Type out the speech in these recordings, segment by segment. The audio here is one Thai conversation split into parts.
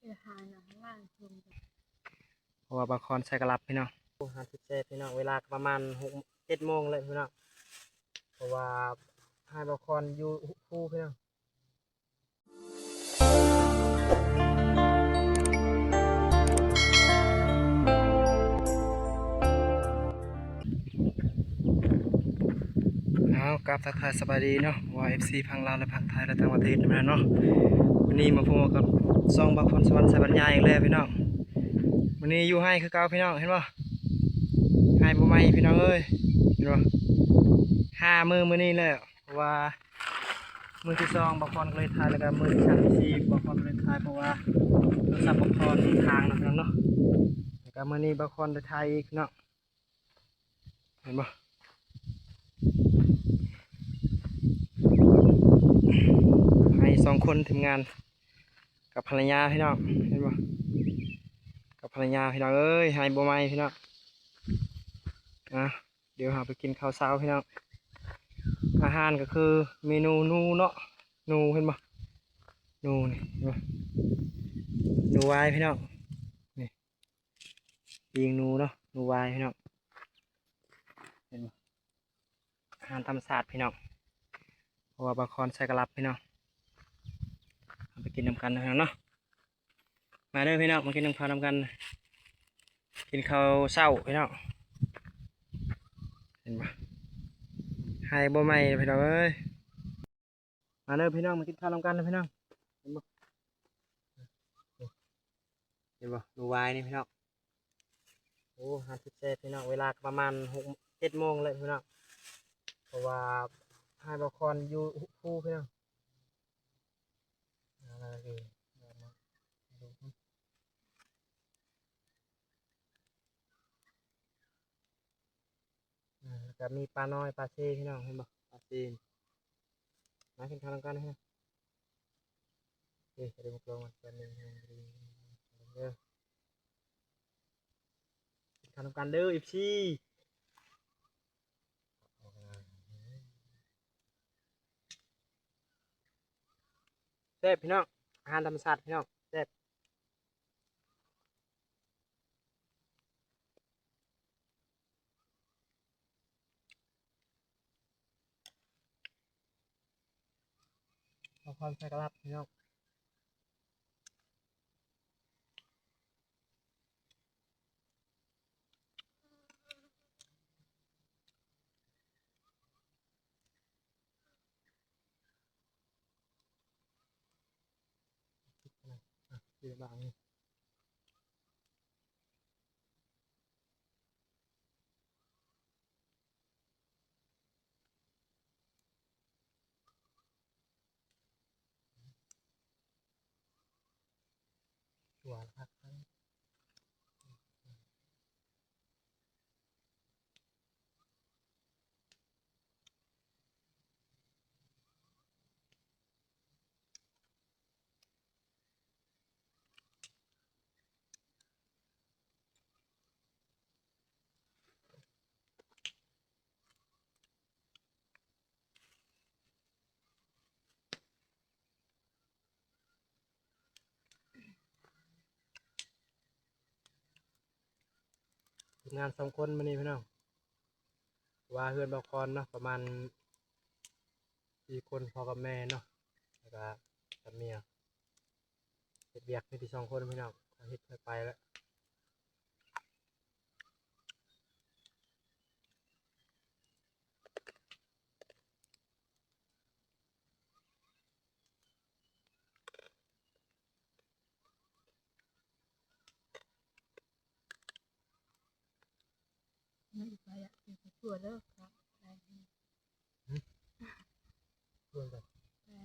เพราะว่าบางคนใส่กระลับพี่น้องหาทิเศษพี่น้องเวลาประมาณ6-7 โมงเลยพี่น้องเพราะว่าให้บางคนอยู่คู่พี่น้องเอากลับทักทายสบายดีเนาะว่า FC พังลาวและพังไทยและต่างประเทศนะเนาะวันนี้มาพบกับซองบางคนสวรรค์สวรรค์ใหญ่อีกแล้วพี่น้องวันนี้อยู่ให้คือเก่าพี่น้องเห็นป่ะให้บ่ใหม่พี่น้องเอ้ยเห็นป่ะ5 มื้อนี้แล้วเพราะว่ามือที่2บางคนก็เลยถ่ายแล้วก็มือที่3ที่4บางคนก็เลยถ่ายเพราะว่าโทรศัพท์บางคนทางนะพี่น้องเนาะแล้วก็มื้อนี้บางคนได้ถ่ายอีกเนาะเห็นป่ะให้2 คนทำงานกับภรรยาพี่น้องเห็นป่ะกับภรรยาพี่น้องเอ้ยให้บ่ใหม่พี่น้องนะเดี๋ยวหาไปกินข้าวเช้าพี่น้องอาหารก็คือเมนูนูเนาะนูเห็นป่ะนูนี่เห็นป่ะนูวายพี่น้องนี่ยิงนูเนาะนูวายพี่น้องเห็นป่ะอาหารธรรมชาติพี่น้องเพราะว่าบางคนใส่กระลับพี่น้องเอาไปกินน้ำกันนะพี่น้องเนาะมาเด้อพี่น้องมากินข้าวน้ำกันกินข้าวเช้าพี่น้องเห็นป่ะให้บ่ใหม่พี่น้องเอ้ยมาเด้อพี่น้องมากินข้าวน้ำกันนะพี่น้องเห็นป่ะเห็นป่ะนูวายนี่พี่น้องโอ้หาทิเศษพี่น้องเวลาประมาณ6-7 โมงเลยพี่น้องเพราะว่าให้บางคนอยู่คู่พี่น้องอะไรดีแล้วก็มีปลาน้อยปลาซีพี่น้องเห็นป่ะปลาซีมากินข้าวกันนะฮะเฮ้ยเดี๋ยวมาลงมากันหนึ่งเด้อกินข้าวกันเด้ออีพีแซ่บพี่น้องอาหารธรรมชาติพี่น้องแซ่บเอาความใส่กระลับพี่น้องดีบ้างหวานครับงาน2 คนมานี่พี่น้องว่าเฮือนบางคนเนาะประมาณ4 คนพ่อกับแม่เนาะแล้วก็กับเมียเฮ็ดเบียกมีที่2 คนพี่น้องอาทิตย์ไปแล้วไม่ไปอ่ะเป็นตัวเลิกครับเพื่อนกันแต่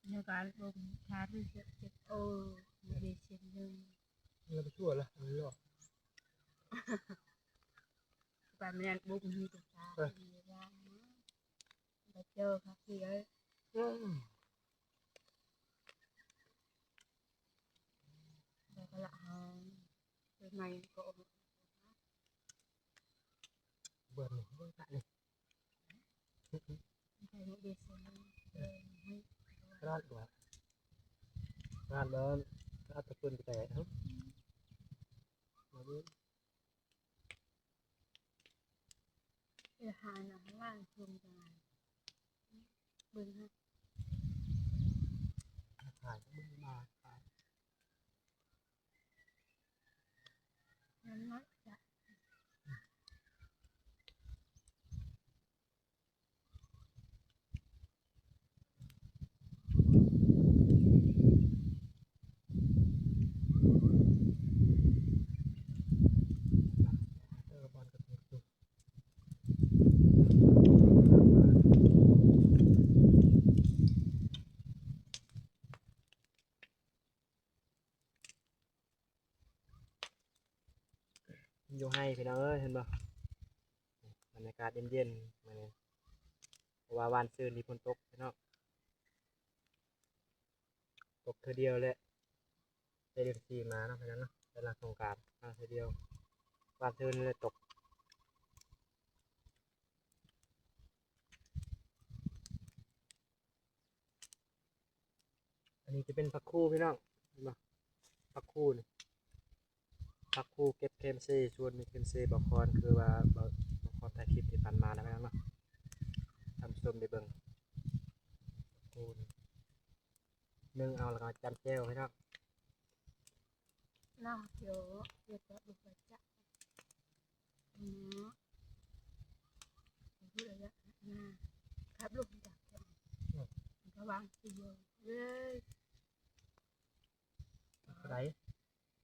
ในการลงทาที่จะเก็บโอ้ไม่ได้เช่นเลยเราไปช่วยละอันนี้หรอแต่เมื่อบุกมีตัวตาดีร่างนะไปเจอครับพี่เอ้ยแต่ก็ละหางเป็นไงก็เบื่อหนูเบื่อกันนี่ไม่ใช่ไม่ได้เช่นเลยให้ร้านกว่าร้านเดิน เอาตะปูนไปแต่เนาะมาดู หาหนังว่างชมจังไงเบิ่งฮะ ถ่ายมือมาถ่าย น้ำน้อยจ้ะ บอลกับตัว อยู่ให้พี่น้องเอ้ยเห็นบ่บรรยากาศเย็นๆมาเนี่ยเพราะว่าวันซืนมีฝนตกพี่น้องตกเธอเดียวเลยได้เดือนสี่มาเนาะเพราะฉะนั้นเนาะเป็นหลังสงกรานต์มาเธอเดียววันซืนเลยตกอันนี้จะเป็นผักคู่พี่น้องเห็นบ่ผักคู่นี่ผักคู่เก็บเคมซีชวนมีเคมซีบอกคอนคือว่าบอกคอนถ่ายคลิปที่ผ่านมานะพี่น้องเนาะทำส้มได้เบิ่งผักคู่นี่นึ่งเอาแล้วก็จำแจ่วพี่น้อง น่าเดี๋ยวจะดูไปจ้ะเนาะพูดอะไรนะครับลูกจับจ้ะระวังสิโยเว้ย อะไร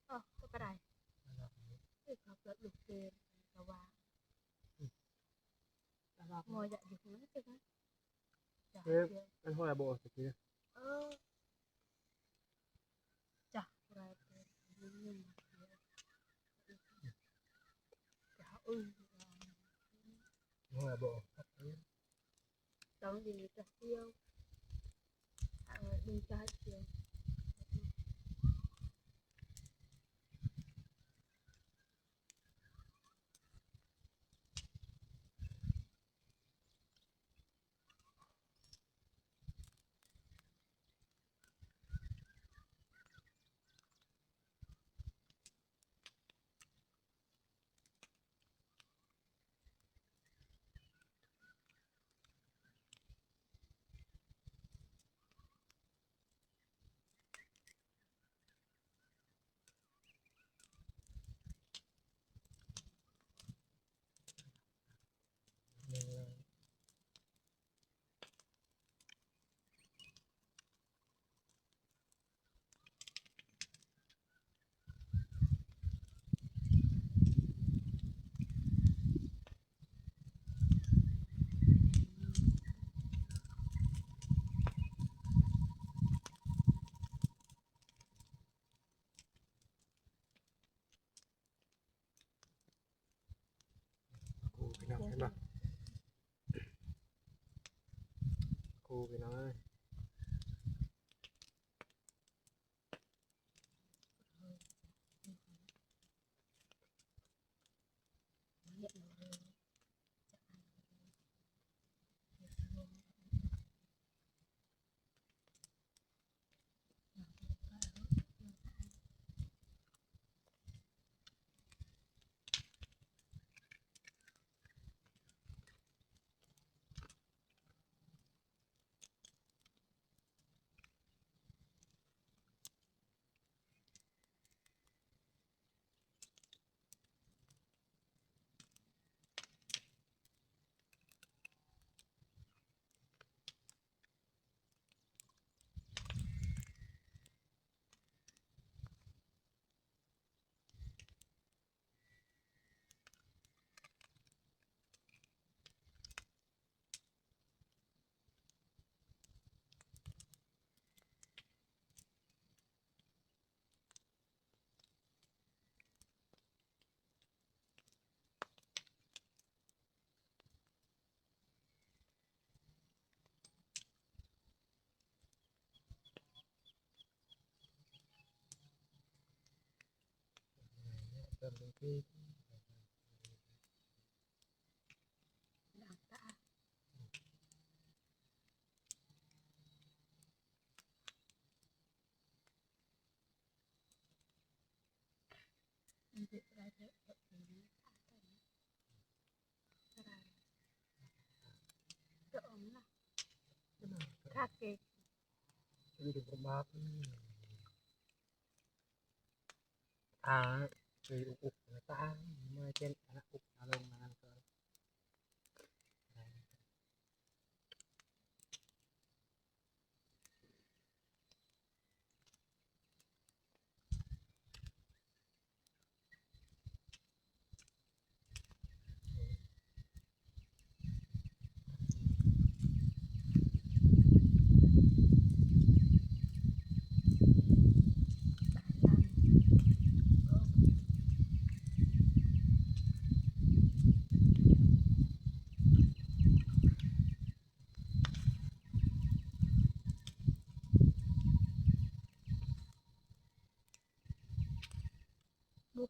อ๋อก็กระไรเอ้ยขับรถลูกเกินระวังมอยอยากอยู่ตรงนั้นใช่ไหมจ้ะ เอ๊ะอันหัวโบสกี้ เออจ้ะอะไรเป็นยุ่งยุ่งจ้ะหัวโบ ต้องดีจะเที่ยวดีใจเที่ยว กูพี่น้องเห็นปะกูพี่น้องเอ้ย เติมลงที่ ด่างตา ติดอะไรเถอะแบบนี้อะไรจะอมนะค่าเก đi được con bắp à thì ục người ta mà trên nó ục nó lông nó ăn cơ buộc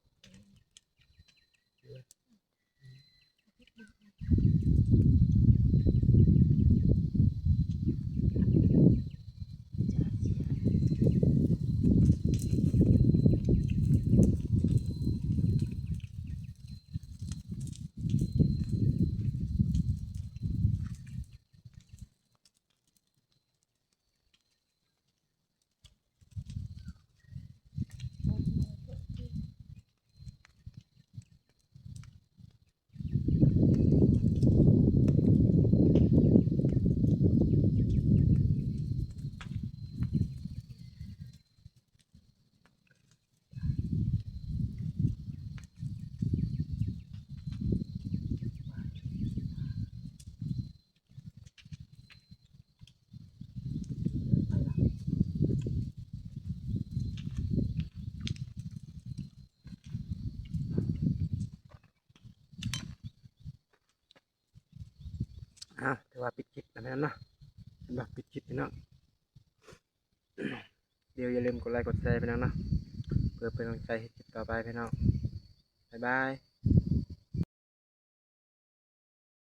ถือว่าปิดคลิปแล้วแม่นเนาะสำหรับปิดคลิปพี่น้องเดี๋ยวอย่าลืมกดไลค์กดแชร์พี่น้องเนาะเพื่อเป็นกำลังใจให้คลิปต่อไปพี่น้องบ๊ายบาย